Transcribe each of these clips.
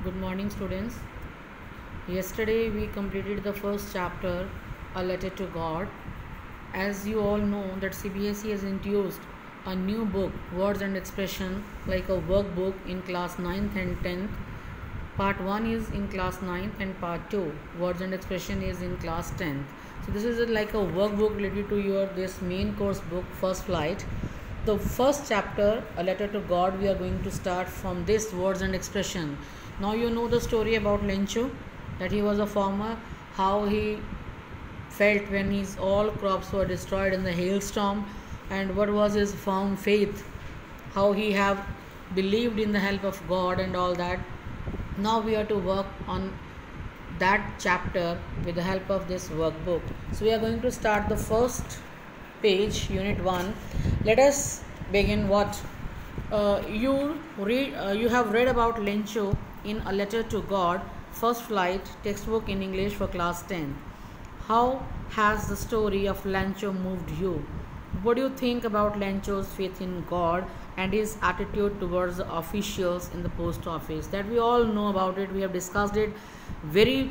Good morning, students. Yesterday we completed the first chapter, A Letter to God. As you all know, that CBSE has introduced a new book, Words and Expression, like a workbook in class 9th and 10th. Part 1 is in class 9th and part 2, Words and Expression, is in class 10th. So this is like a workbook related to your this main course book, First Flight. The first chapter, A Letter to God, we are going to start from this Words and Expression. Now you know the story about Lencho, that he was a farmer, how he felt when his all crops were destroyed in the hailstorm, and what was his firm faith, how he have believed in the help of God and all that. Now we are to work on that chapter with the help of this workbook. So we are going to start the first page, unit 1. Let us begin. What you have read about Lencho in A Letter to God, First Flight textbook in English for class 10. How has the story of Lencho moved you? What do you think about Lencho's faith in God and his attitude towards the officials in the post office? That we all know about it. We have discussed it very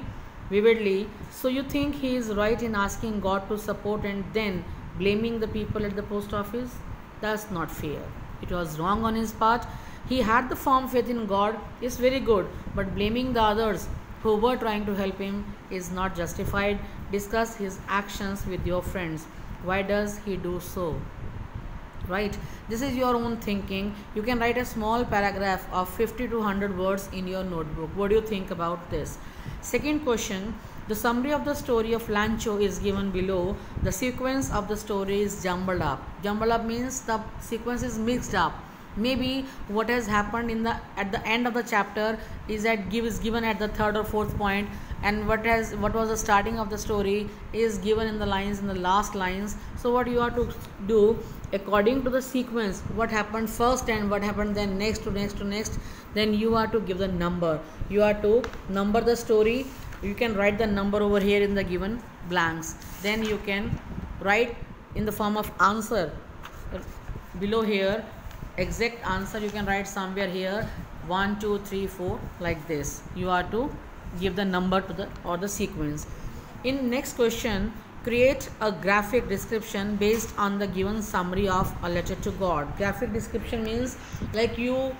vividly. So you think he is right in asking God to support and then blaming the people at the post office? That's not fair. It was wrong on his part. He had the firm faith in God, is very good, but blaming the others who were trying to help him is not justified. Discuss his actions with your friends. Why does he do so? Right? This is your own thinking. You can write a small paragraph of 50 to 100 words in your notebook. What do you think about this? Second question. The summary of the story of Lencho is given below. The sequence of the story is jumbled up. Jumbled up means the sequence is mixed up. Maybe what has happened at the end of the chapter is given at the third or fourth point, and what was the starting of the story is given in the last lines. So what you have to do, according to the sequence, what happened first and what happened then next, then you are to give the number. You are to number the story. You can write the number over here in the given blanks. Then you can write in the form of answer below here. Exact answer you can write somewhere here, 1 2 3 4, like this. You are to give the number to the sequence. In next question, create a graphic description based on the given summary of A Letter to God. Graphic description means like you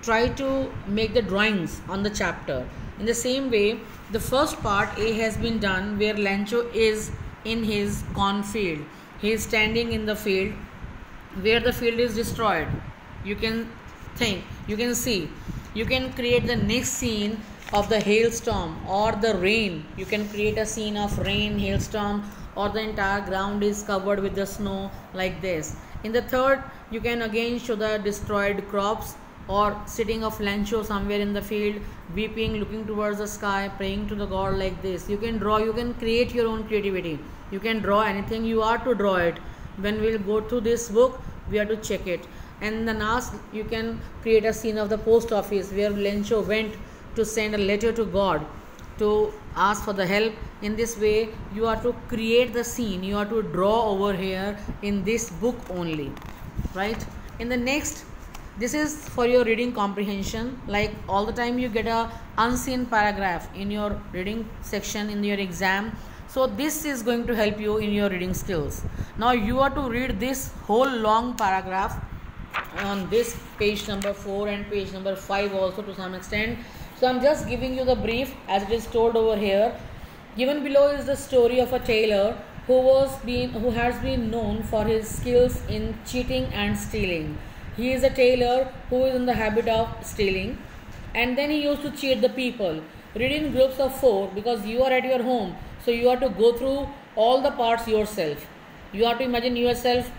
try to make the drawings on the chapter. In the same way, the first part A has been done, where Lencho is in his cornfield. He is standing in the field where the field is destroyed. You can think, you can see, you can create the next scene of the hailstorm or the rain. You can create a scene of rain, hailstorm, or the entire ground is covered with the snow, like this. In the third, you can again show the destroyed crops or sitting of Lencho somewhere in the field, weeping, looking towards the sky, praying to the God, like this. You can draw, you can create your own creativity. You can draw anything, you are to draw it. When we will go through this book, we have to check it. And then you can create a scene of the post office where Lencho went to send a letter to God to ask for the help. In this way, you are to create the scene. You are to draw over here in this book only, right? In the next, this is for your reading comprehension. Like all the time you get a unseen paragraph in your reading section in your exam. So this is going to help you in your reading skills. Now you are to read this whole long paragraph on this page number 4 and page number 5 also to some extent. So I'm just giving you the brief as it is told over here. Given below is the story of a tailor who has been known for his skills in cheating and stealing. He is a tailor who is in the habit of stealing, and then he used to cheat the people. Read in groups of 4 because you are at your home. So you have to go through all the parts yourself. You have to imagine yourself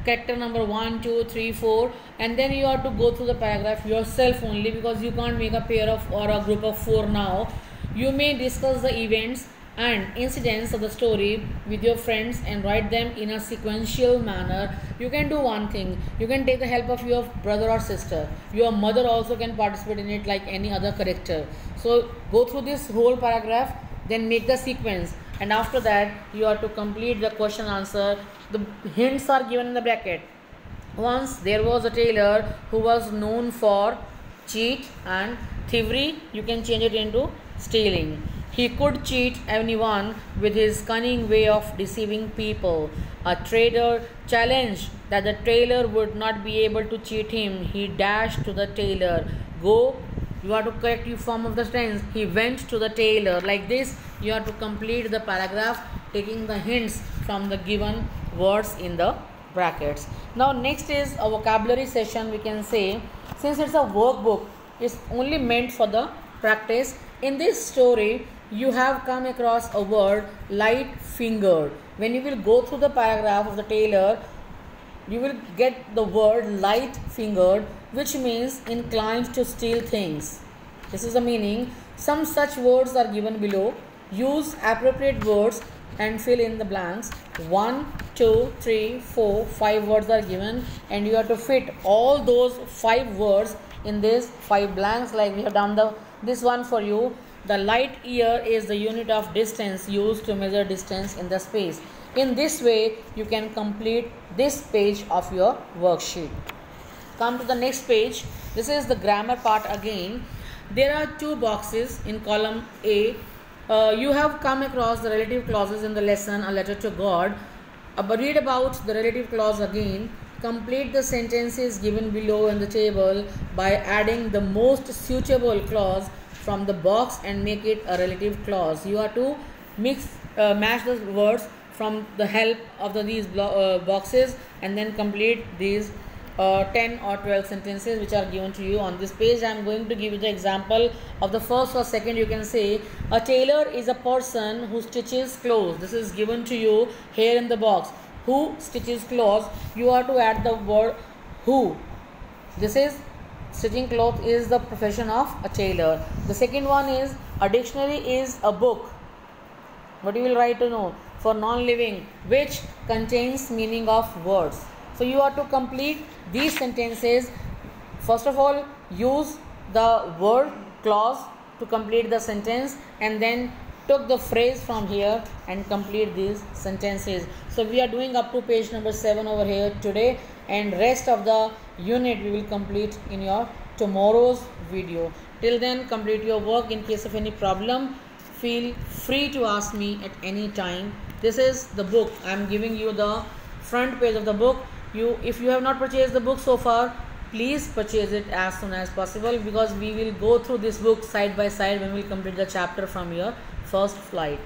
character number 1 2 3 4, and then you have to go through the paragraph yourself only, because you can't make a pair of or a group of 4 now. You may discuss the events and incidents of the story with your friends and write them in a sequential manner. You can do one thing, you can take the help of your brother or sister. Your mother also can participate in it like any other character. So go through this whole paragraph, then make the sequence, and after that you have to complete the question answer. The hints are given in the bracket. Once there was a tailor who was known for cheat, and thievery you can change it into stealing. He could cheat anyone with his cunning way of deceiving people. A trader challenged that the tailor would not be able to cheat him. He dashed to the tailor. Go, you have to correct your form of the tense. He went to the tailor. Like this, you have to complete the paragraph taking the hints from the given words in the brackets. Now next is a vocabulary session, we can say. Since it's a workbook, it's only meant for the practice. In this story, you have come across a word light fingered. When you will go through the paragraph of the tailor, you will get the word light fingered, which means inclined to steal things. This is the meaning. Some such words are given below. Use appropriate words and fill in the blanks. 1, 2, 3, 4, 5 words are given, and you have to fit all those 5 words in these 5 blanks, like we have done this one for you. The light year is the unit of distance used to measure distance in the space. In this way, you can complete this page of your worksheet. Come to the next page. This is the grammar part again. There are 2 boxes in column A. You have come across the relative clauses in the lesson A Letter to God. But read about the relative clause again. Complete the sentences given below in the table by adding the most suitable clause from the box and make it a relative clause. You have to match the words from the help of these boxes, and then complete these 10 or 12 sentences which are given to you on this page. I am going to give you the example of the first or second. You can say a tailor is a person who stitches clothes. This is given to you here in the box. Who stitches clothes? You have to add the word who. This is stitching clothes is the profession of a tailor. The second one is a dictionary is a book. What you will write to know for non-living, which contains meaning of words. So you have to complete these sentences. First of all, use the word clause to complete the sentence, and then took the phrase from here and complete these sentences. So we are doing up to page number 7 over here today, and rest of the unit we will complete in your tomorrow's video. Till then, complete your work. In case of any problem, feel free to ask me at any time. This is the book. I am giving you the front page of the book. If you have not purchased the book so far, please purchase it as soon as possible, because we will go through this book side by side when we complete the chapter from your first flight.